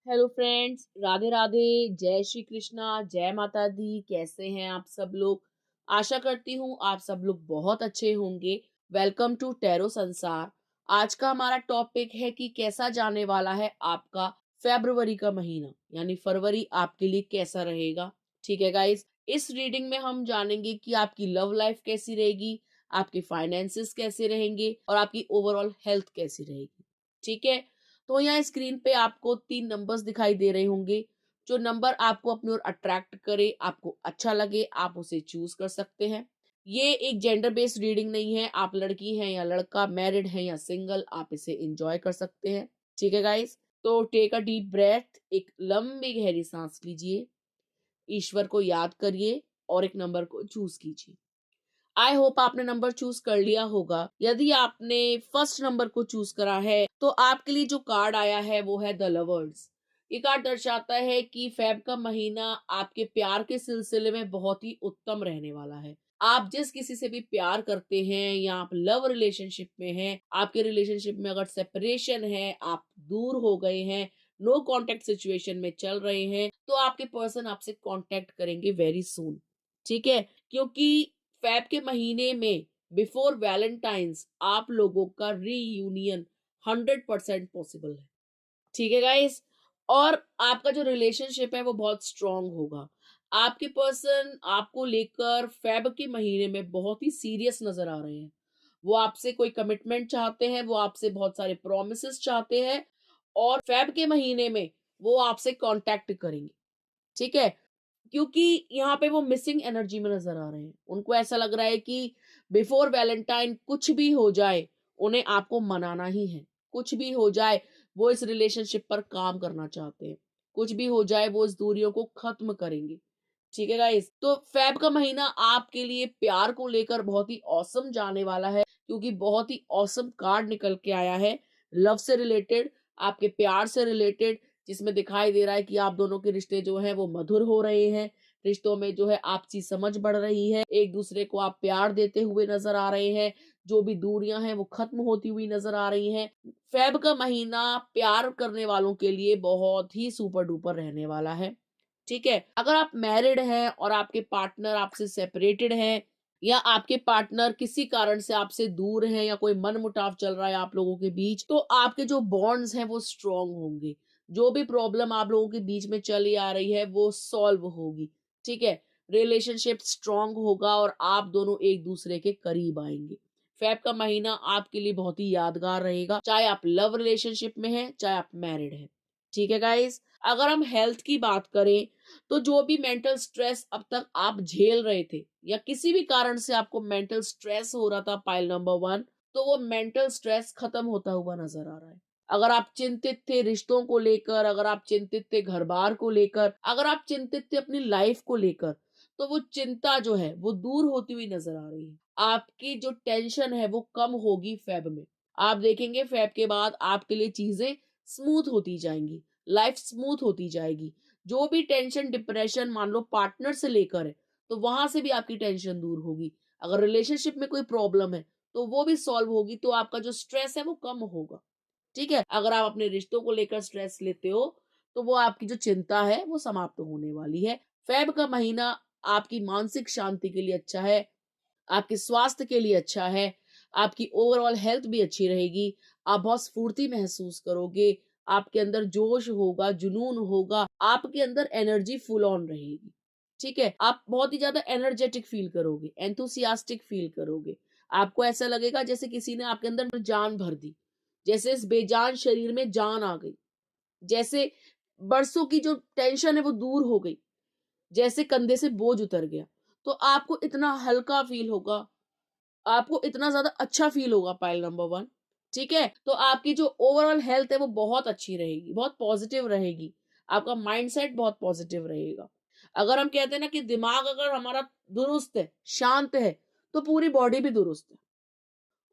Hello friends, Radhe Radhe. जय श्री कृष्णा, जय माता दी। कैसे हैं आप सब लोग? आशा करती हूँ आप सब लोग बहुत अच्छे होंगे। वेलकम टू टैरो संसार। आज का हमारा टॉपिक है कि कैसा जाने वाला है आपका फरवरी का महीना, यानी फरवरी आपके लिए कैसा रहेगा। ठीक है गाइस, इस रीडिंग में हम जानेंगे कि आपकी लव लाइफ कैसी रहेगी, आपके फाइनेंसेस कैसे रहेंगे और आपकी ओवरऑल हेल्थ कैसी रहेगी। ठीक है, तो यहाँ स्क्रीन पे आपको 3 नंबर्स दिखाई दे रहे होंगे। जो नंबर आपको अपनी ओर अट्रैक्ट करे, आपको अच्छा लगे, आप उसे चूज कर सकते हैं। ये एक जेंडर बेस्ड रीडिंग नहीं है। आप लड़की हैं या लड़का, मैरिड हैं या सिंगल, आप इसे एंजॉय कर सकते हैं। ठीक है गाइस, तो टेक अ डीप ब्रेथ, एक लंबी गहरी सांस लीजिए, ईश्वर को याद करिए और एक नंबर को चूज कीजिए। आई होप आपने नंबर चूज कर लिया होगा। यदि आपने फर्स्ट नंबर को चूज करा है तो आपके लिए जो कार्ड आया है वो है द लवर्स। ये कार्ड दर्शाता है कि फेब का महीना आपके प्यार के सिलसिले में बहुत ही उत्तम रहने वाला है। आप जिस किसी से भी प्यार करते हैं या आप लव रिलेशनशिप में हैं, आपके रिलेशनशिप में अगर सेपरेशन है, आप दूर हो गए हैं, नो कांटेक्ट सिचुएशन में चल रहे हैं, तो आपके पर्सन आपसे कांटेक्ट करेंगे वेरी सून। ठीक है, क्योंकि फेब के महीने में बिफोर वैलेंटाइंस आप लोगों का रीयूनियन 100% पॉसिबल है। ठीक है गाइस, और आपका जो रिलेशनशिप है वो बहुत स्ट्रांग होगा। आपके पर्सन आपको लेकर फेब के महीने में बहुत ही सीरियस नजर आ रहे हैं। वो आपसे कोई कमिटमेंट चाहते हैं, वो आपसे बहुत सारे प्रोमिस चाहते हैं और फेब के महीने में वो आपसे कांटेक्ट करेंगे। ठीक है, क्योंकि यहाँ पे वो मिसिंग एनर्जी में नजर आ रहे हैं। उनको ऐसा लग रहा है कि बिफोर वैलेंटाइन कुछ भी हो जाए, उन्हें आपको मनाना ही है। कुछ भी हो जाए, वो इस रिलेशनशिप पर काम करना चाहते हैं। कुछ भी हो जाए, वो इस दूरियों को खत्म करेंगे। ठीक है गाइस, तो फेब का महीना आपके लिए प्यार को लेकर बहुत ही औसम जाने वाला है, क्योंकि बहुत ही औसम कार्ड निकल के आया है लव से रिलेटेड, आपके प्यार से रिलेटेड, जिसमें दिखाई दे रहा है कि आप दोनों के रिश्ते जो है वो मधुर हो रहे हैं। रिश्तों में जो है आपसी समझ बढ़ रही है, एक दूसरे को आप प्यार देते हुए नजर आ रहे हैं। जो भी दूरियां हैं वो खत्म होती हुई नजर आ रही हैं। फेब का महीना प्यार करने वालों के लिए बहुत ही सुपर डुपर रहने वाला है। ठीक है, अगर आप मैरिड हैं और आपके पार्टनर आपसे सेपरेटेड हैं, या आपके पार्टनर किसी कारण से आपसे दूर हैं, या कोई मनमुटाव चल रहा है आप लोगों के बीच, तो आपके जो बॉन्ड्स हैं वो स्ट्रांग होंगे। जो भी प्रॉब्लम आप लोगों के बीच में चली आ रही है वो सॉल्व होगी। ठीक है, रिलेशनशिप स्ट्रांग होगा और आप दोनों एक दूसरे के करीब आएंगे। फेब का महीना आपके लिए बहुत ही यादगार रहेगा, चाहे आप लव रिलेशनशिप में हैं, चाहे आप मैरिड हैं। ठीक है गाइस, अगर हम हेल्थ की बात करें, तो जो भी मेंटल स्ट्रेस अब तक आप झेल रहे थे, या किसी भी कारण से आपको मेंटल स्ट्रेस हो रहा था, पाइल नंबर 1, तो वो मेंटल स्ट्रेस खत्म होता हुआ नजर आ रहा है। अगर आप चिंतित थे रिश्तों को लेकर, अगर आप चिंतित थे घर बार को लेकर, अगर आप चिंतित थे अपनी लाइफ को लेकर, तो वो चिंता जो है वो दूर होती हुई नजर आ रही है। आपकी जो टेंशन है वो कम होगी फेब में। आप देखेंगे फेब के बाद आपके लिए चीजें स्मूथ होती जाएंगी, लाइफ स्मूथ होती जाएगी। जो भी टेंशन डिप्रेशन मान लो पार्टनर से लेकर है, तो वहां से भी आपकी टेंशन दूर होगी। अगर रिलेशनशिप में कोई प्रॉब्लम है तो वो भी सॉल्व होगी, तो आपका जो स्ट्रेस है वो कम होगा। ठीक है, अगर आप अपने रिश्तों को लेकर स्ट्रेस लेते हो, तो वो आपकी जो चिंता है वो समाप्त होने वाली है। फेब का महीना आपकी मानसिक शांति के लिए अच्छा है, आपके स्वास्थ्य के लिए अच्छा है, आपकी ओवरऑल हेल्थ भी अच्छी रहेगी। आप बहुत स्फूर्ति महसूस करोगे, आपके अंदर जोश होगा, जुनून होगा, आपके अंदर एनर्जी फुल ऑन रहेगी। ठीक है, आप बहुत ही ज्यादा एनर्जेटिक फील करोगे, एंथुसियास्टिक फील करोगे। आपको ऐसा लगेगा जैसे किसी ने आपके अंदर जान भर दी, जैसे इस बेजान शरीर में जान आ गई, जैसे बरसों की जो टेंशन है वो दूर हो गई, जैसे कंधे से बोझ उतर गया। तो आपको इतना हल्का फील होगा, आपको इतना ज्यादा अच्छा फील होगा, पाइल नंबर 1। ठीक है, तो आपकी जो ओवरऑल हेल्थ है वो बहुत अच्छी रहेगी, बहुत पॉजिटिव रहेगी। आपका माइंडसेट बहुत पॉजिटिव रहेगा। अगर हम कहते हैं ना कि दिमाग अगर हमारा दुरुस्त है, शांत है, तो पूरी बॉडी भी दुरुस्त है।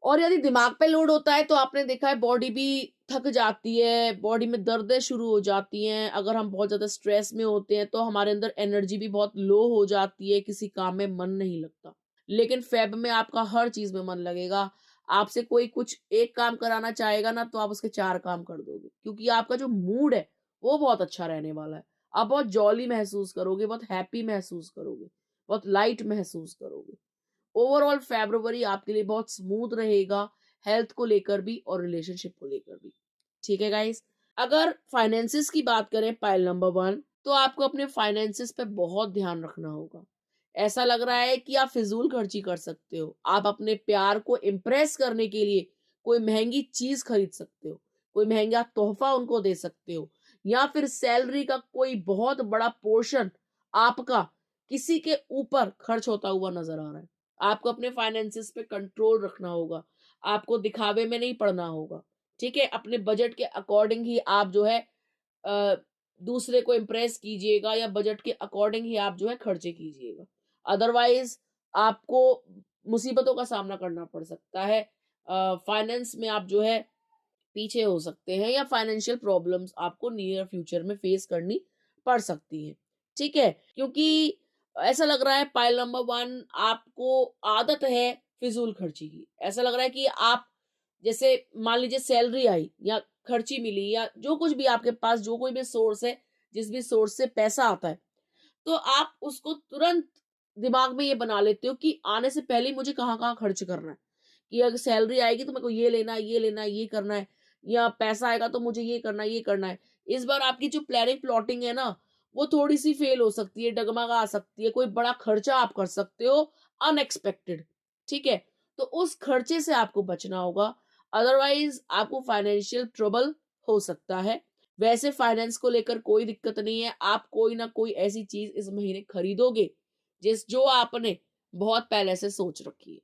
और यदि दिमाग पे लोड होता है तो आपने देखा है बॉडी भी थक जाती है, बॉडी में दर्दें शुरू हो जाती हैं। अगर हम बहुत ज्यादा स्ट्रेस में होते हैं तो हमारे अंदर एनर्जी भी बहुत लो हो जाती है, किसी काम में मन नहीं लगता। लेकिन फेब में आपका हर चीज में मन लगेगा। आपसे कोई कुछ एक काम कराना चाहेगा ना, तो आप उसके 4 काम कर दोगे, क्योंकि आपका जो मूड है वो बहुत अच्छा रहने वाला है। आप बहुत जॉली महसूस करोगे, बहुत हैप्पी महसूस करोगे, बहुत लाइट महसूस करोगे। ओवरऑल फ़ेब्रुअरी आपके लिए बहुत स्मूथ रहेगा, हेल्थ को लेकर भी और रिलेशनशिप को लेकर भी। ठीक है गाइस? अगर फाइनेंसेस की बात करें पाइल नंबर 1, तो आपको अपने फाइनेंसेस पे बहुत ध्यान रखना होगा। ऐसा लग रहा है कि आप फिज़ूल खर्ची कर सकते हो। आप अपने प्यार को इम्प्रेस करने के लिए कोई महँगी चीज़ खरीद सकते हो, कोई महँगा तोहफ़ा उनको दे सकते हो, या फिर सैलरी का कोई बहुत बड़ा पोर्शन आपका किसी के ऊपर खर्च होता हुआ नज़र आ रहा है। आपको अपने फाइनेंसेस पे कंट्रोल रखना होगा। आपको दिखावे में नहीं पड़ना होगा। ठीक है? अपने बजट के अकॉर्डिंग ही आप जो है अ, दूसरे को इम्प्रेस कीजिएगा, या बजट के अकॉर्डिंग ही आप जो है खर्चे कीजिएगा। अदरवाइज़ आपको मुसीबतों का सामना करना पड़ सकता है। फाइनेंस में आप जो है पीछे हो सकते हैं, या फाइनेंशियल प्रॉब्लम्स आपको नियर फ्यूचर में फेस करनी पड़ सकती हैं। ठीक है? क्योंकि ऐसा लग रहा है पाइल नंबर 1 आपको आदत है फिज़ूल खर्ची की। ऐसा लग रहा है कि आप जैसे मान लीजिए सैलरी आई या खर्ची मिली, या जो कुछ भी आपके पास जो कोई भी सोर्स है, जिस भी सोर्स से पैसा आता है, तो आप उसको तुरंत दिमाग में ये बना लेते हो कि आने से पहले ही मुझे कहाँ-कहाँ खर्च करना है। कि अगर सैलरी आएगी तो मेरे को ये लेना है, ये लेना है, ये करना है, या पैसा आएगा तो मुझे ये करना है, ये करना है। इस बार आपकी जो प्लानिंग प्लॉटिंग है ना, वो थोड़ी-सी फेल हो सकती है, डगमगा सकती है, कोई बड़ा खर्चा आप कर सकते हो अनएक्सपेक्टेड, ठीक है? तो उस खर्चे से आपको बचना होगा, अदरवाइज़ आपको फाइनेंशियल ट्रबल हो सकता है। वैसे फाइनेंस को लेकर कोई दिक्कत नहीं है, आप कोई ना कोई ऐसी चीज़ इस महीने खरीदोगे, जो आपने बहुत पहले से सोच रखी है,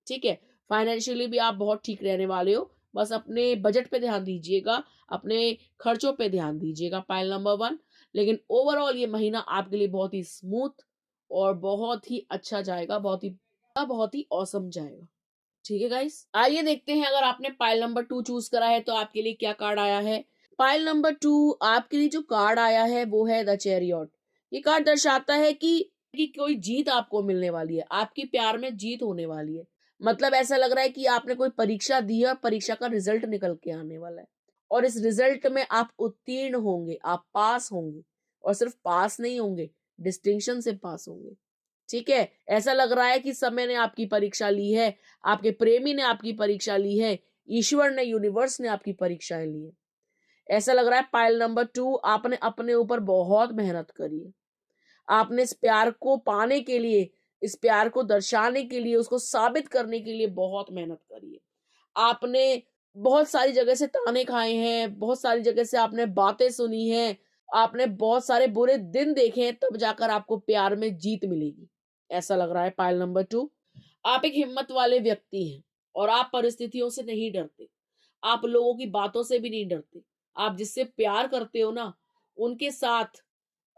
ठीक है? फाइनेंशियली भी आप बहुत ठीक रहने वाले हो। बस अपने बजट पे ध्यान दीजिएगा, अपने खर्चों पे ध्यान दीजिएगा पाइल नंबर 1। लेकिन ओवरऑल ये महीना आपके लिए बहुत ही स्मूथ और बहुत ही अच्छा जाएगा, बहुत ही ऑसम जाएगा। ठीक है गाइस? आइए देखते हैं अगर आपने पाइल नंबर 2 चूज़ करा है तो आपके लिए क्या कार्ड आया है। पाइल नंबर 2 आपके लिए जो कार्ड आया है वो है द चैरियट। ये कार्ड दर्शाता है कि कोई जीत आपको मिलने वाली है, आपकी प्यार में जीत होने वाली है। मतलब ऐसा लग रहा है कि आपने कोई परीक्षा दी है और परीक्षा का रिजल्ट निकल के आने वाला है, और इस रिजल्ट में आप उत्तीर्ण होंगे, आप पास होंगे, और सिर्फ पास नहीं होंगे, डिस्टिंक्शन से पास होंगे। ठीक है? ऐसा लग रहा है कि समय ने आपकी परीक्षा ली है, आपके प्रेमी ने आपकी परीक्षा ली है, ईश्वर ने, यूनिवर्स ने आपकी परीक्षाएँ ली है। ऐसा लग रहा है पाइल नंबर 2 आपने अपने ऊपर बहुत मेहनत करी है। आपने इस प्यार को पाने के लिए, इस प्यार को दर्शाने के लिए, उसको साबित करने के लिए बहुत मेहनत करी है। आपने बहुत सारी जगह से ताने खाए हैं, बहुत सारी जगह से आपने बातें सुनी हैं, आपने बहुत सारे बुरे दिन देखे हैं, तब जाकर आपको प्यार में जीत मिलेगी। ऐसा लग रहा है पाइल नंबर 2। आप एक हिम्मत वाले व्यक्ति हैं और आप परिस्थितियों से नहीं डरते। आप लोगों की बातों से भी नहीं डरते। आप जिससे प्यार करते हो ना, उनके साथ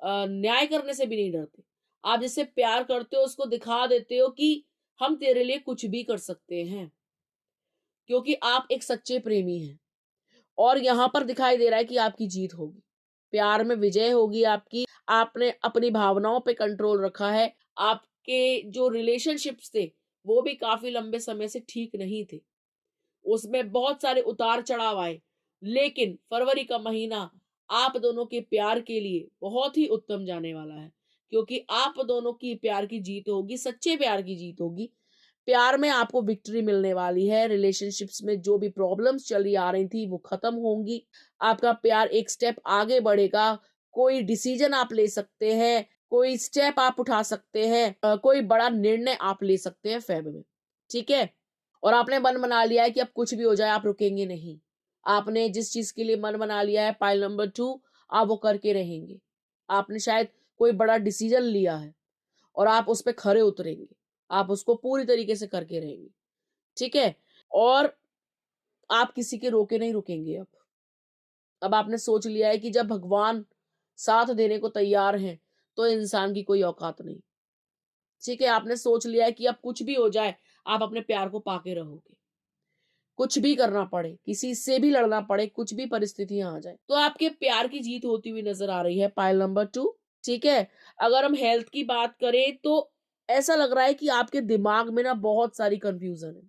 न्याय करने से भी नहीं डरते। आप जिससे प्यार करते हो उसको दिखा देते हो कि हम तेरे लिए कुछ भी कर सकते हैं, क्योंकि आप एक सच्चे प्रेमी हैं। और यहाँ पर दिखाई दे रहा है कि आपकी जीत होगी। प्यार में विजय होगी आपकी। आपने अपनी भावनाओं पे कंट्रोल रखा है। आपके जो रिलेशनशिप्स थे, वो भी काफ़ी लंबे समय से ठीक नहीं थे। उसमें बहुत सारे उतार-चढ़ाव आए। लेकिन फरवरी का महीना आप दोनों के प्यार के लिए बहुत ही उत्तम जाने वाला है, क्योंकि आप दोनों की प्यार की जीत होगी, सच्चे प्यार की जीत होगी। प्यार में आपको विक्ट्री मिलने वाली है। रिलेशनशिप्स में जो भी प्रॉब्लम्स चली आ रही थी, वो खत्म होंगी। आपका प्यार एक स्टेप आगे बढ़ेगा। कोई डिसीजन आप ले सकते हैं, कोई स्टेप आप उठा सकते हैं, कोई बड़ा निर्णय आप ले सकते हैं फ़ेब में। ठीक है? और आपने मन बना लिया है कि अब कुछ भी हो जाए आप रुकेंगे नहीं। आपने जिस चीज़ के लिए मन बना लिया है पाइल नंबर 2, आप वो करके रहेंगे। आपने शायद कोई बड़ा डिसीजन लिया है और आप उस पे खरे उतरेंगे। आप उसको पूरी तरीके से करके रहेंगे। ठीक है? और आप किसी के रोके नहीं रुकेंगे अब। अब आपने सोच लिया है कि जब भगवान साथ देने को तैयार हैं, तो इंसान की कोई औकात नहीं। ठीक है? आपने सोच लिया है कि अब कुछ भी हो जाए, आप अपने प्यार को पाके रहोगे। कुछ भी करना पड़े, किसी से भी लड़ना पड़े, कुछ भी परिस्थितियाँ आ जाएँ, तो आपके प्यार की जीत होती हुई नज़र आ रही है पाइल नंबर 2, ठीक है? अगर हम हेल्थ की बात करें तो ऐसा लग रहा है कि आपके दिमाग में ना बहुत सारी कन्फ्यूज़न है,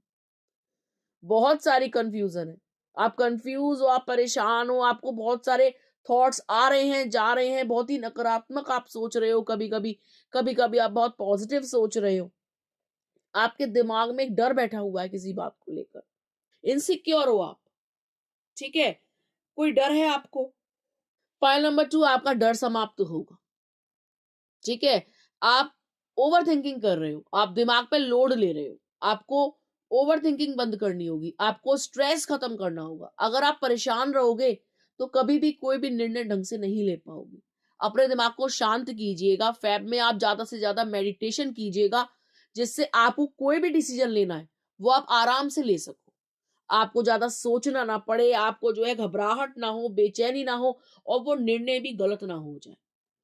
बहुत सारी कन्फ्यूज़न है। आप कन्फ्यूज़ हो, आप परेशान हो, आपको बहुत सारे थॉट्स आ रहे हैं, जा रहे हैं, बहुत ही नकारात्मक आप सोच रहे हो कभी-कभी, कभी-कभी आप बहुत पॉजिटिव सोच रहे हो। आपके दिमाग में एक डर बैठा हुआ है किसी बात को लेकर, इनसिक्योर हो आप, ठीक है? कोई डर है आपको। पॉइंट नंबर 2, आपका डर समाप्त होगा, ठीक है? आप ओवरथिंकिंग कर रहे हो, आप दिमाग पे लोड ले रहे हो, आपको ओवरथिंकिंग बंद करनी होगी, आपको स्ट्रेस खत्म करना होगा। अगर आप परेशान रहोगे, तो कभी भी कोई भी निर्णय ढंग से नहीं ले पाओगे। अपने दिमाग को शांत कीजिएगा, फ़ैब में आप ज़्यादा से ज़्यादा मेडिटेशन कीजिएगा, जिससे आपको कोई भी डिसीज़न लेना है, वो आप आराम से ले सको। आपको ज़्यादा सोचना ना पड़े, आपको जो है घबराहट ना हो, बेचैनी ना हो और वो निर्णय भी गलत ना हो जाए।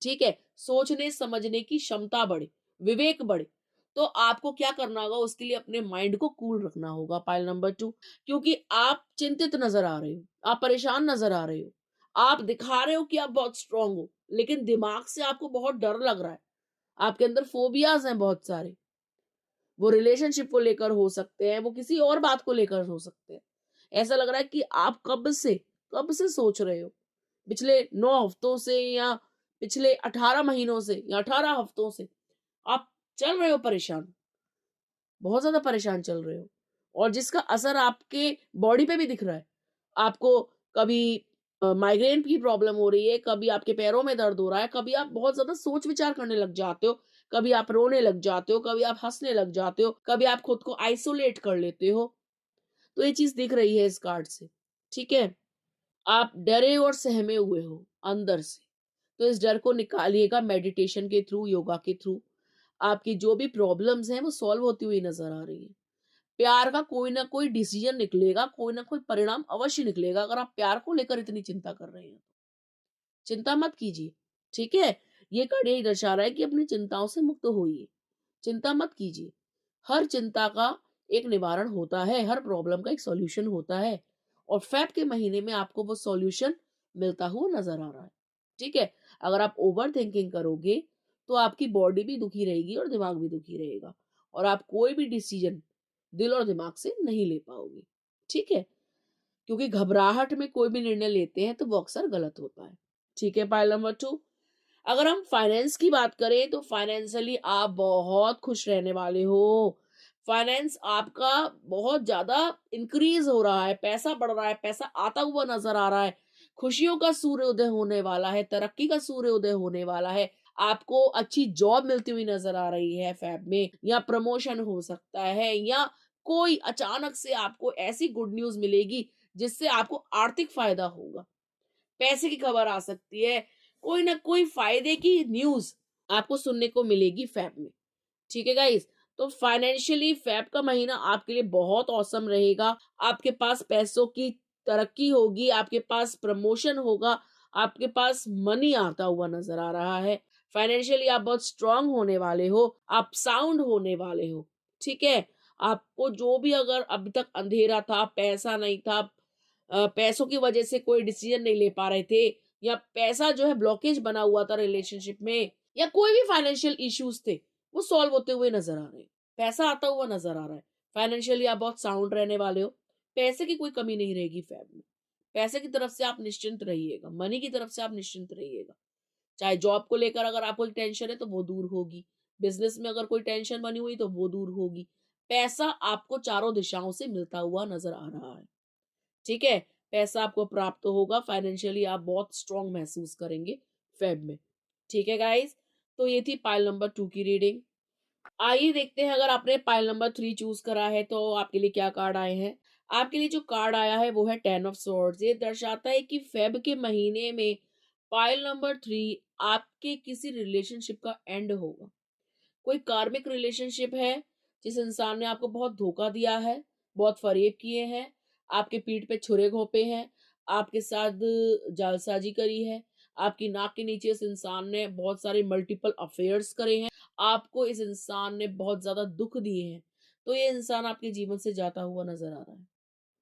ठीक है? सोचने समझने की क्षमता बढ़े, विवेक बढ़े। तो आपको क्या करना होगा, उसके लिए अपने माइंड को कूल रखना होगा, पाइल नंबर 2, क्योंकि आप चिंतित नज़र आ रहे हो, आप परेशान नज़र आ रहे हो। आप दिखा रहे हो कि आप बहुत स्ट्रॉन्ग हो, लेकिन दिमाग से आपको बहुत डर लग रहा है। आपके अंदर फ़ोबियाज़ हैं बहुत सारे। वो रिलेशनशिप को लेकर हो सकते हैं, वो किसी और बात को लेकर हो सकते हैं। ऐसा लग रहा है कि आप कब से सोच रहे हो। पिछले 9 हफ्तों से या पिछले 18 महीनों से या 18 हफ्तों से आप चल रहे हो परेशान, बहुत ज़्यादा परेशान चल रहे हो और जिसका असर आपके बॉडी पे भी दिख रहा है। आपको कभी माइग्रेन की प्रॉब्लम हो रही है, कभी आपके पैरों में दर्द हो रहा है, कभी आप बहुत ज़्यादा सोच-विचार करने लग जाते हो, कभी आप रोने लग जाते हो, कभी आप हँसने लग जाते हो, कभी आप खुद को आइसोलेट कर लेते हो। तो ये चीज़ दिख रही है इस कार्ड से, ठीक है? आप डरे और सहमे हुए हो अंदर से, तो इस डर को निकालिएगा मेडिटेशन के थ्रू, योगा के थ्रू। आपकी जो भी प्रॉब्लम्स हैं वो सॉल्व होती हुई नज़र आ रही हैं। प्यार का कोई ना कोई डिसीजन निकलेगा, कोई ना कोई परिणाम अवश्य निकलेगा अगर आप प्यार को लेकर इतनी चिंता कर रहे हैं। चिंता मत कीजिए, ठीक है? ये कार्ड यही दर्शा रहा है कि अपनी चिंताओं से मुक्त होइए, चिंता मत कीजिए। हर चिंता का एक निवारण होता है, हर प्रॉब्लम का एक सॉल्यूशन होता है और फ़ेब के महीने में आपको वो सॉल्यूशन मिलता हुआ नज़र आ रहा है, ठीक है? अगर आप ओवरथिंकिंग करोगे, तो आपकी बॉडी भी दुखी रहेगी और दिमाग भी दुखी रहेगा और आप कोई भी डिसीजन दिल और दिमाग से नहीं ले पाओगे, ठीक है? क्योंकि घबराहट में कोई भी निर्णय लेते हैं तो वो अक्सर गलत होता है, ठीक है? पाइल नंबर 2, अगर हम फाइनेंस की बात करें तो फाइनेंशियली आप बहुत खुश रहने वाले हो। फाइनेंस आपका बहुत ज़्यादा इंक्रीज़ हो रहा है, पैसा बढ़ रहा है, पैसा आता हुआ नज़र आ रहा है। खुशियों का सूर्योदय होने वाला है, तरक्की का सूर्योदय होने वाला है। आपको अच्छी जॉब मिलती हुई नज़र आ रही है फ़ेब में या प्रमोशन हो सकता है या कोई अचानक से आपको ऐसी गुड न्यूज़ मिलेगी जिससे आपको आर्थिक फ़ायदा होगा। पैसे की खबर आ सकती है, कोई ना कोई फ़ायदे की न्यूज़ आपको सुनने को मिलेगी फ़ेब में, ठीक है गाइज़? तो फाइनेंशियली फ़ेब का महीना आपके लिए बहुत ऑसम रहेगा। आपके पास पैसों की तरक्की होगी, आपके पास प्रमोशन होगा, आपके पास मनी आता हुआ नज़र आ रहा है। फाइनेंशियली आप बहुत स्ट्रॉन्ग होने वाले हो, आप साउंड होने वाले हो, ठीक है? आपको जो भी अगर अभी तक अंधेरा था, पैसा नहीं था, पैसों की वजह से कोई डिसीजन नहीं ले पा रहे थे या पैसा जो है ब्लॉकेज बना हुआ था रिलेशनशिप में या कोई भी फाइनेंशियल इश्यूज थे, वो सॉल्व होते हुए नजर आ रहे हैं। पैसा आता हुआ नजर आ रहा है। फाइनेंशियली आप बहुत साउंड रहने वाले हो। पैसे की कोई कमी नहीं रहेगी फैब में। पैसे की तरफ से आप निश्चिंत रहिएगा, मनी की तरफ से आप निश्चिंत रहिएगा। चाहे जॉब को लेकर अगर आपको एक टेंशन है तो वो दूर होगी, बिजनेस में अगर कोई टेंशन बनी हुई तो वो दूर होगी। पैसा आपको चारों दिशाओं से मिलता हुआ नजर आ रहा है, ठीक है? पैसा आपको प्राप्त होगा, फाइनेंशियली आप बहुत स्ट्रॉन्ग महसूस करेंगे फ़ेब में। ठीक है गाइज़? तो ये थी पाइल नंबर 2 की रीडिंग। आइए देखते हैं अगर आपने पाइल नंबर 3 चूज़ करा है तो आपके लिए क्या कार्ड आए हैं। आपके लिए जो कार्ड आया है वो है 10 ऑफ स्वॉर्ड्स। ये दर्शाता है कि फ़ेब के महीने में पाइल नंबर 3 आपके किसी रिलेशनशिप का एंड होगा। कोई कार्मिक रिलेशनशिप है, जिस इंसान ने आपको बहुत धोखा दिया है, बहुत फ़रेब किए हैं, आपके पीठ पे छुरे घोंपे हैं, आपके साथ जालसाज़ी करी है, आपकी नाक के नीचे इस इंसान ने बहुत सारे मल्टीपल अफ़ेयर्स करे हैं, आपको इस इंसान ने बहुत ज़्यादा दुःख दिए हैं, तो ये इंसान आपके जीवन से जाता हुआ नज़र आ रहा है,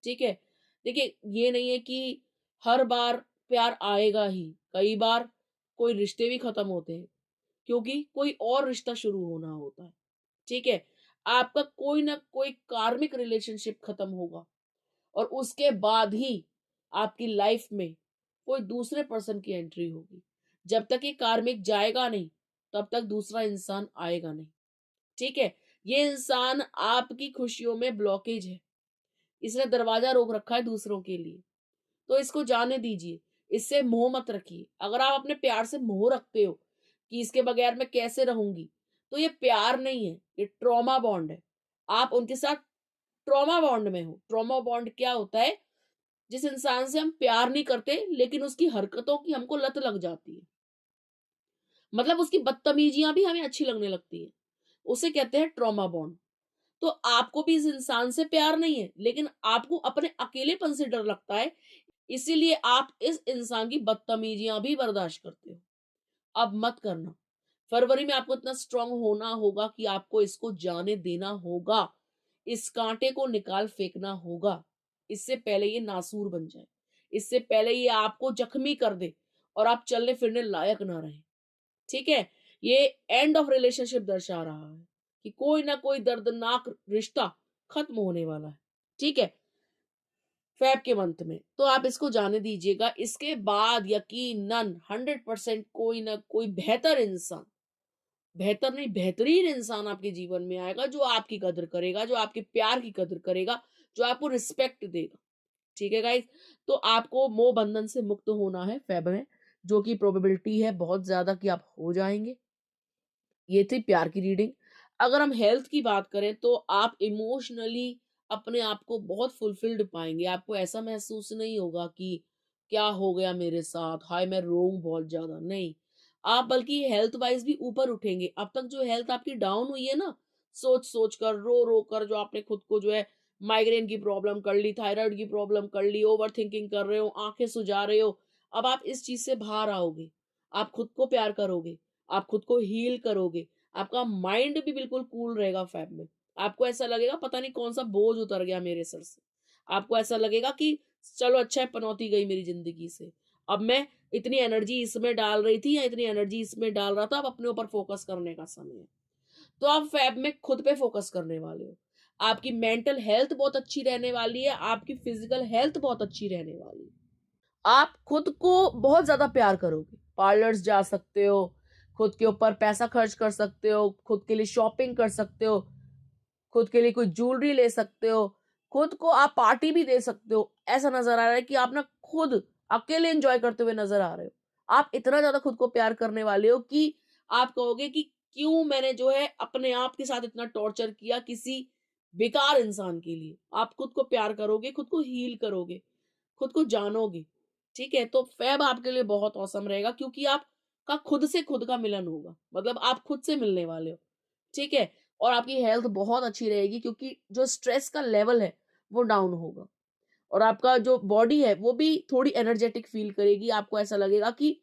ठीक है? देखिए, ये नहीं है कि हर बार प्यार आएगा ही, कई बार कोई रिश्ते भी ख़त्म होते हैं। क्योंकि कोई और रिश्ता शुरू होना होता है, ठीक है? आपका कोई ना कोई कार्मिक रिलेशनशिप खत्म होगा और उसके बाद ही आपकी लाइफ में कोई दूसरे पर्सन की एंट्री होगी। जब तक ये कार्मिक जाएगा नहीं, तब तक दूसरा इंसान आएगा नहीं। ठीक है? ये इंसान आपकी खुशियों में ब्लॉकेज है। इसने दरवाजा रोक रखा है दूसरों के लिए। तो इसको जाने दीजिए। इससे मोह मत रखिए। अगर आप अपने प्यार से मोह रखते हो कि इसके बगैर मैं कैसे रहूँगी, तो ये प्यार नहीं है, ये ट्रॉमा बॉन्ड है। आप उनके साथ ट्रॉमा बॉन्ड में हो। ट्रॉमा बॉन्ड क्या होता है? जिस इंसान से हम प्यार नहीं करते, लेकिन उसकी हरकतों की हमको लत लग जाती है। मतलब उसकी बदतमीजियाँ भी हमें अच्छी लगने लगती हैं। उसे कहते हैं ट्रॉमा बॉन्ड। तो आपको भी इस इंसान से प्यार नहीं है, लेकिन आपको अपने अकेलेपन से डर लगता है, इसीलिए आप इस इंसान की बदतमीजियाँ भी बर्दाश्त करते हो। अब मत करना। फरवरी में आपको इतना स्ट्रांग होना होगा कि आपको इसको जाने देना होगा। इस कांटे को निकाल फेंकना होगा। इससे पहले ये नासूर बन जाए। इससे पहले ये आपको जख्मी कर दे और आप चलने फिरने लायक ना रहें। ठीक है? ये एंड ऑफ रिलेशनशिप दर्शा रहा है कि कोई ना कोई दर्दनाक रिश्ता खत्म होने वाला है। ठीक है? फ़ेब के मंथ में। तो आप इसको जाने दीजिएगा। इसके बाद यकीनन 100% कोई ना कोई बेहतर इंसान, बेहतर नहीं बेहतरीन इंसान आपके जीवन में आएगा, जो आपकी कदर करेगा, जो आपके प्यार की कदर करेगा, जो आपको रिस्पेक्ट देगा। ठीक है गाइस? तो आपको मोह बंधन से मुक्त होना है फ़ेब में, जो कि प्रोबेबिलिटी है बहुत ज़्यादा कि आप हो जाएँगे। ये थी प्यार की रीडिंग। अगर हम हेल्थ की बात करें, तो आप इमोशनली अपने आप को बहुत फुलफिल्ड पाएँगे। आपको ऐसा महसूस नहीं होगा कि क्या हो गया मेरे साथ? हाय मैं रोऊँ बहुत ज़्यादा, नहीं। आप बल्कि हेल्थ वाइज़ भी ऊपर उठेंगे। अब तक जो हेल्थ आपकी डाउन हुई है ना, सोच-सोच कर, रो-रो कर, जो आपने खुद को जो है माइग्रेन की प्रॉब्लम कर ली, थायरॉइड की प्रॉब्लम कर ली, ओवरथिंकिंग कर रहे हो, आँखें सुजा रहे हो, अब आप इस चीज़ से बाहर आओगे। आप खुद को प्यार करोगे, आप खुद को हील करोगे, आपका माइंड भी बिल्कुल कूल रहेगा फ़ेब में। आपको ऐसा लगेगा पता नहीं कौन-सा बोझ उतर गया मेरे सर से। आपको ऐसा लगेगा कि चलो अच्छा है पनौती गई मेरी ज़िंदगी से। अब मैं इतनी एनर्जी इसमें डाल रही थी या इतनी एनर्जी इसमें डाल रहा था, अब अपने ऊपर फ़ोकस करने का समय है। तो आप फ़ेब में खुद पे फ़ोकस करने वाले हो। आपकी मेंटल हेल्थ बहुत अच्छी रहने वाली है, आपकी फिज़िकल हेल्थ बहुत अच्छी रहने वाली है। आप खुद को बहुत ज़्यादा प्यार करोगे। पार्लर्स जा सकते हो, खुद के ऊपर पैसा खर्च कर सकते हो, खुद के लिए शॉपिंग कर सकते हो, खुद के लिए कोई ज्वेलरी ले सकते हो, खुद को आप पार्टी भी दे सकते हो। ऐसा नज़र आ रहा है कि आप ना खुद अकेले एन्जॉय करते हुए नज़र आ रहे हो। आप इतना ज़्यादा खुद को प्यार करने वाले हो कि आप कहोगे कि क्यों मैंने जो है अपने आप के साथ इतना टॉर्चर किया किसी बेकार इंसान के लिए। आप खुद को प्यार करोगे, खुद को हील करोगे, खुद को जानोगे। ठीक है? तो फ़ेब आपके लिए बहुत ऑसम रहेगा क्योंकि आपका खुद से खुद का मिलन होगा। मतलब आप खुद से मिलने वाले हो। ठीक है? और आपकी हेल्थ बहुत अच्छी रहेगी क्योंकि जो स्ट्रेस का लेवल है, वो डाउन होगा और आपका जो बॉडी है, वो भी थोड़ी एनर्जेटिक फ़ील करेगी। आपको ऐसा लगेगा कि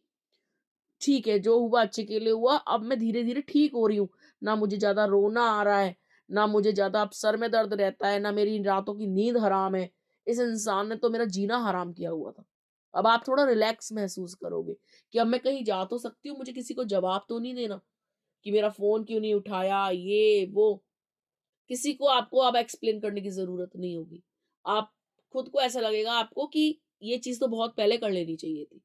ठीक है, जो हुआ अच्छे के लिए हुआ, अब मैं धीरे-धीरे ठीक हो रही हूँ। ना मुझे ज़्यादा रोना आ रहा है, ना मुझे ज़्यादा अब सर में दर्द रहता है, ना मेरी रातों की नींद हराम है। इस इंसान ने तो मेरा जीना हराम किया हुआ था। अब आप थोड़ा रिलैक्स महसूस करोगे कि अब मैं कहीं जा तो सकती हूँ, मुझे किसी को जवाब तो नहीं देना कि मेरा फ़ोन क्यों नहीं उठाया, ये, वो। किसी को आपको अब एक्सप्लेन करने की ज़रूरत नहीं होगी। आप खुद को ऐसा लगेगा आपको कि ये चीज़ तो बहुत पहले कर लेनी चाहिए थी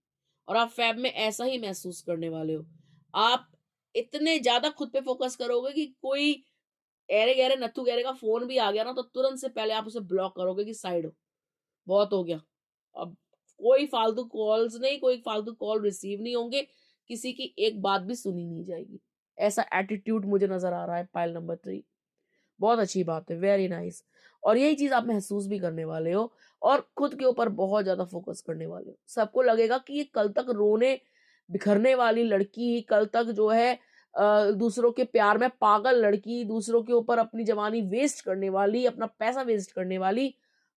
और आप फ़ैब में ऐसा ही महसूस करने वाले हो। आप इतने ज़्यादा खुद पे फ़ोकस करोगे कि कोई ऐरे-गैरे नत्थू-गैरे का फ़ोन भी आ गया ना, तो तुरंत से पहले आप उसे ब्लॉक करोगे कि साइड हो, बहुत हो गया। अब कोई फालतू कॉल्स नहीं, कोई फालतू कॉल रिसीव नहीं होंगे, किसी की एक बात भी सुनी नहीं जाएगी। ऐसा एटीट्यूड मुझे नज़र आ रहा है पाइल नंबर 3। बहुत अच्छी बात है, वेरी नाइस। और यही चीज़ आप महसूस भी करने वाले हो और खुद के ऊपर बहुत ज़्यादा फ़ोकस करने वाले हो। सबको लगेगा कि ये कल तक रोने बिखरने वाली लड़की, कल तक जो है दूसरों के प्यार में पागल लड़की, दूसरों के ऊपर अपनी जवानी वेस्ट करने वाली, अपना पैसा वेस्ट करने वाली,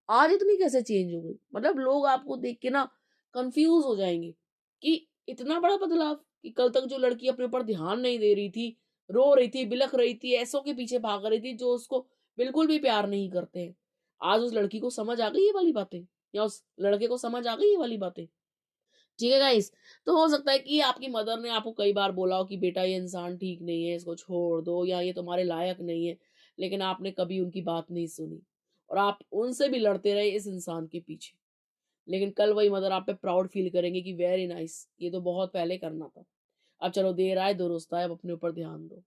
आज इतनी कैसे चेंज हो गई? मतलब लोग आपको देख के ना कन्फ्यूज़ हो जाएँगे कि इतना बड़ा बदलाव कि कल तक जो लड़की अपने ऊपर ध्यान नहीं दे रही थी, रो रही थी, बिलख रही थी, ऐसों के पीछे भाग रही थी जो उसको बिल्कुल भी प्यार नहीं करते हैं। आज उस लड़की को समझ आ गई ये वाली बातें या उस लड़के को समझ आ गई ये वाली बातें। ठीक है गाइस? तो हो सकता है कि आपकी मदर ने आपको कई बार बोला हो कि बेटा ये इंसान ठीक नहीं है, इसको छोड़ दो या ये तुम्हारे लायक नहीं है, लेकिन आपने कभी उनकी बात नहीं सुनी और आप उनसे भी लड़ते रहे इस इंसान के पीछे। लेकिन कल वही मदर आप पे प्राउड फील करेंगे कि वेरी नाइस, ये तो बहुत पहले करना था। अब चलो देर आए दुरुस्त आए, अब अपने ऊपर ध्यान दो।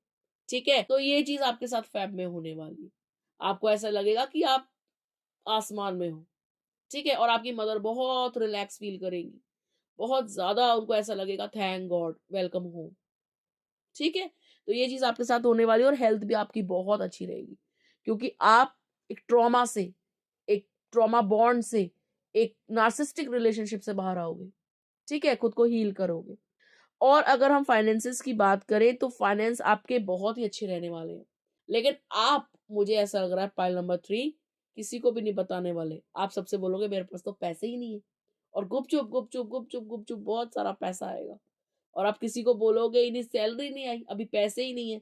ठीक है? तो ये चीज़ आपके साथ फ़ेब में होने वाली है। आपको ऐसा लगेगा कि आप आसमान में हो, ठीक है? और आपकी मदर बहुत रिलैक्स फ़ील करेंगी। बहुत ज़्यादा उनको ऐसा लगेगा थैंक गॉड, वेलकम होम, ठीक है? तो ये चीज़ आपके साथ होने वाली है और हेल्थ भी आपकी बहुत अच्छी रहेगी। क्योंकि आप एक ट्रॉमा से, एक ट्रॉमा बॉन्ड से, एक नार्सिसिस्टिक रिलेशनशिप से बाहर आओगे, ठीक है? खुद को हील करोगे। और अगर हम फाइनेंसेस की बात करें तो फाइनेंस आपके बहुत ही अच्छे रहने वाले हैं। लेकिन आप, मुझे ऐसा लग रहा है पाइल नंबर 3 किसी को भी नहीं बताने वाले। आप सबसे बोलोगे मेरे पास तो पैसे ही नहीं है और गुपचुप, गुपचुप, गुपचुप, गुपचुप बहुत सारा पैसा आएगा। और आप किसी को बोलोगे ही नहीं, सैलरी नहीं आई, अभी पैसे ही नहीं है।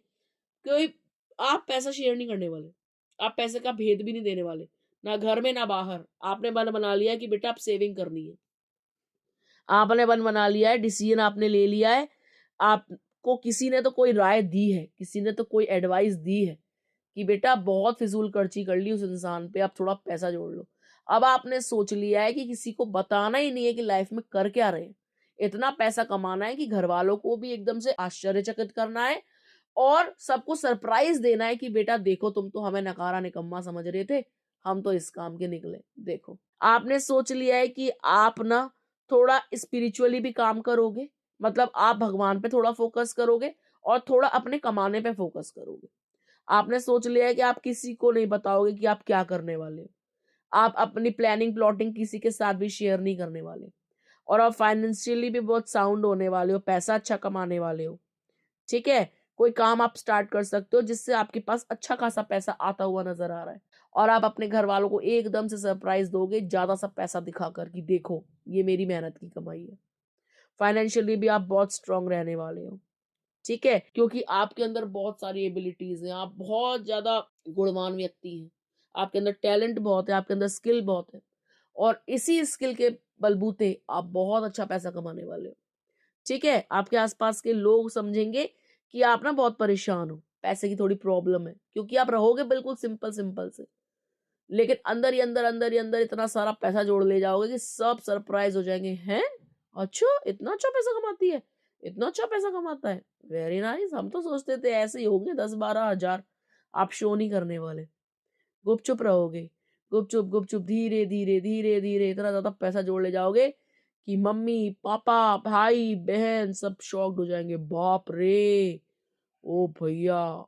कोई आप पैसा शेयर नहीं करने वाले। आप पैसे का भेद भी नहीं देने वाले। ना घर में ना बाहर। आपने मन बना लिया है कि बेटा अब सेविंग करनी है। आपने मन बना लिया है, डिसीजन आपने ले लिया है। आपको किसी ने तो कोई राय दी है, किसी ने तो कोई एडवाइस दी है कि बेटा बहुत फिजूल खर्ची कर ली उस इंसान पे, अब थोड़ा पैसा जोड़ लो। अब आपने सोच लिया है कि किसी को बताना ही नहीं है कि लाइफ में कर क्या रहे हैं। इतना पैसा कमाना है कि घर वालों को भी एकदम से आश्चर्यचकित करना है और सबको सरप्राइज देना है कि बेटा देखो तुम तो हमें नकारा निकम्मा समझ रहे थे, हम तो इस काम के निकले। देखो, आपने सोच लिया है कि आप ना थोड़ा स्पिरिचुअली भी काम करोगे, मतलब आप भगवान पे थोड़ा फोकस करोगे और थोड़ा अपने कमाने पे फोकस करोगे। आपने सोच लिया है कि आप किसी को नहीं बताओगे कि आप क्या करने वाले हो। आप अपनी प्लानिंग प्लॉटिंग किसी के साथ भी शेयर नहीं करने वाले और आप फाइनेंशियली भी बहुत साउंड होने वाले हो, पैसा अच्छा कमाने वाले हो। ठीक है? कोई काम आप स्टार्ट कर सकते हो जिससे आपके पास अच्छा खासा पैसा आता हुआ नज़र आ रहा है और आप अपने घरवालों को एकदम से सरप्राइज़ दोगे ज़्यादा सा पैसा दिखाकर कि देखो, ये मेरी मेहनत की कमाई है। फाइनेंशियली भी आप बहुत स्ट्रॉन्ग रहने वाले हो। ठीक है? क्योंकि आपके अंदर बहुत सारी एबिलिटीज़ हैं, आप बहुत ज़्यादा गुणवान व्यक्ति हैं। आपके अंदर टैलेंट बहुत है, आपके अंदर स्किल बहुत है और इसी स्किल के बलबूते आप बहुत अच्छा पैसा कमाने वाले हो। ठीक है? आपके आस-पास के लोग समझेंगे कि आप ना बहुत परेशान हो, पैसे की थोड़ी प्रॉब्लम है, क्योंकि आप रहोगे बिल्कुल सिंपल-सिंपल से। लेकिन अंदर ही अंदर इतना सारा पैसा जोड़ ले जाओगे कि सब सरप्राइज़ हो जाएँगे, हैं? अच्छा! इतना अच्छा पैसा कमाती है? इतना अच्छा पैसा कमाता है? वेरी नाइस, हम तो सोचते थे ऐसे ही होंगे 10-12 हज़ार। आप शो नहीं करने वाले, गुपचुप रहोगे। गुपचुप, गुपचुप, धीरे-धीरे, धीरे-धीरे इतना ज़्यादा पैसा जोड़ ले जाओगे कि मम्मी, पापा, भाई, बहन सब शॉक्ड हो जाएँगे। बाप रे! ओ भैया!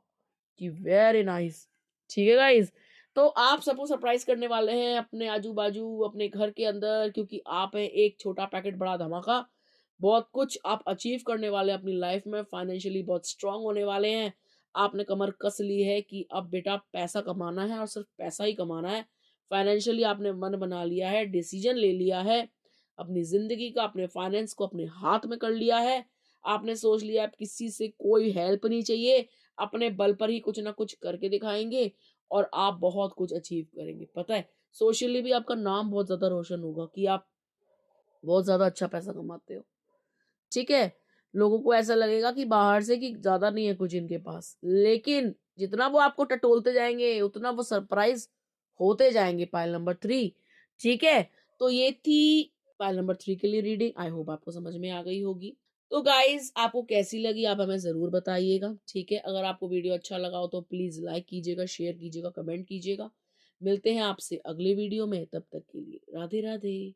कि वेरी नाइस। ठीक है गाइस, तो आप सबको सरप्राइज करने वाले हैं अपने आजू-बाजू, अपने घर के अंदर, क्योंकि आप हैं एक छोटा पैकेट बड़ा धमाका। बहुत कुछ आप अचीव करने वाले हैं अपनी लाइफ में, फाइनेंशियली बहुत स्ट्रांग होने वाले हैं। आपने कमर कस ली है कि अब बेटा पैसा कमाना है और सिर्फ पैसा ही कमाना है। फाइनेंशियली आपने मन बना लिया है, डिसीजन ले लिया है अपनी जिंदगी का, अपने फाइनेंस को अपने हाथ में कर लिया है। आपने सोच लिया अब किसी से कोई हेल्प नहीं चाहिए, अपने बल पर ही कुछ ना कुछ करके दिखाएँगे और आप बहुत कुछ अचीव करेंगे। पता है, सोशली भी आपका नाम बहुत ज़्यादा रोशन होगा कि आप बहुत ज़्यादा अच्छा पैसा कमाते हो। ठीक है? लोगों को ऐसा लगेगा कि बाहर से कि ज़्यादा नहीं है कुछ इनके पास। लेकिन जितना वो आपको टटोलते जाएँगे, उतना वो सरप्राइज़ होते जाएँगे पाइल नंबर 3। ठीक है? तो ये थी पाइल नंबर 3 के लिए रीडिंग। आई होप आपको समझ में आ गई होगी। तो गाइज़ आपको कैसी लगी आप हमें ज़रूर बताइएगा। ठीक है? अगर आपको वीडियो अच्छा लगा हो तो प्लीज़ लाइक कीजिएगा, शेयर कीजिएगा, कमेंट कीजिएगा। मिलते हैं आपसे अगले वीडियो में, तब तक के लिए राधे-राधे।